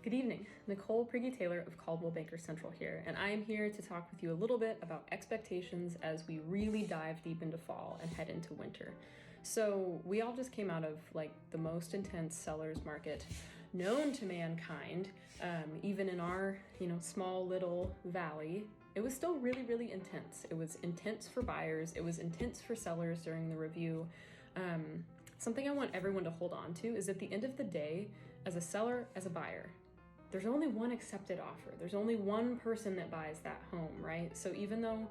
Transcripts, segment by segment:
Good evening, Nicole Prigge-Taylor of Coldwell Banker Central here, and I am here to talk with you a little bit about expectations as we really dive deep into fall and head into winter. So we all just came out of like the most intense seller's market known to mankind, even in our small little valley. It was still really intense. It was intense for buyers. It was intense for sellers during the review. Something I want everyone to hold on to is at the end of the day, as a seller, as a buyer, there's only one accepted offer. There's only one person that buys that home, right? So even though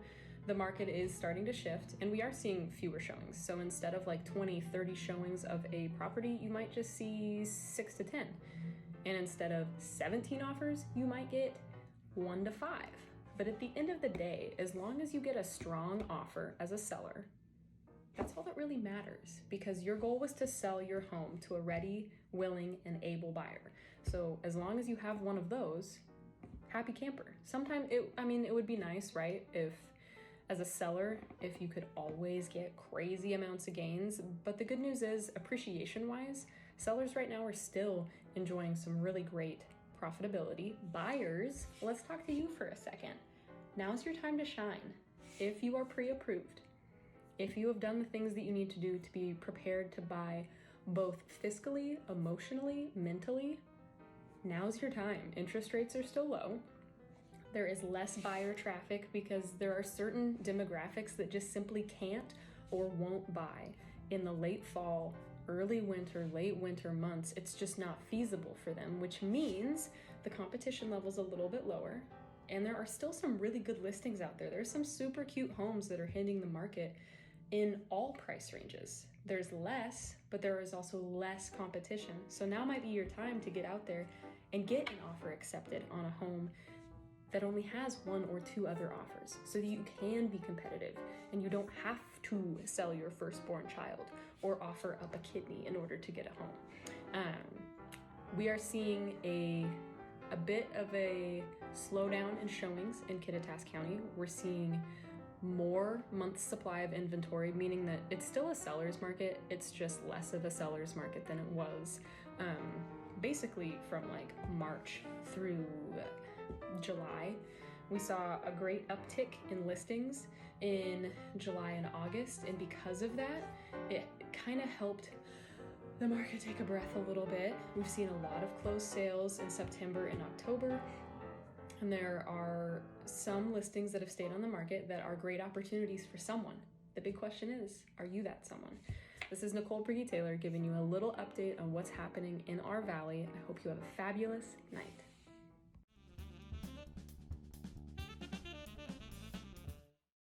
the market is starting to shift and we are seeing fewer showings, so instead of like 20, 30 showings of a property, you might just see 6 to 10. And instead of 17 offers, you might get 1 to 5. But at the end of the day, as long as you get a strong offer as a seller, that's all that really matters, because your goal was to sell your home to a ready, willing, and able buyer. So as long as you have one of those, happy camper. Sometimes it would be nice, right? If as a seller, if you could always get crazy amounts of gains. But the good news is, appreciation-wise, sellers right now are still enjoying some really great profitability. Buyers, let's talk to you for a second. Now's your time to shine. If you are pre-approved, if you have done the things that you need to do to be prepared to buy both fiscally, emotionally, mentally, now's your time. Interest rates are still low. There is less buyer traffic because there are certain demographics that just simply can't or won't buy. In the late fall, early winter, late winter months, it's just not feasible for them, which means the competition level's a little bit lower. And there are still some really good listings out there. There's some super cute homes that are hitting the market in all price ranges. There's less, but there is also less competition. So now might be your time to get out there and get an offer accepted on a home that only has 1 or 2 other offers, so that you can be competitive and you don't have to sell your firstborn child or offer up a kidney in order to get a home. We are seeing a bit of a slowdown in showings in Kittitas County. We're seeing more months supply of inventory, meaning that it's still a seller's market. It's just less of a seller's market than it was basically from like March through July. We saw a great uptick in listings in July and August, and because of that, it kind of helped the market take a breath a little bit. We've seen a lot of closed sales in September and October, and there are some listings that have stayed on the market that are great opportunities for someone. The big question is, are you that someone? This is Nicole Prigge-Taylor giving you a little update on what's happening in our valley. I hope you have a fabulous night.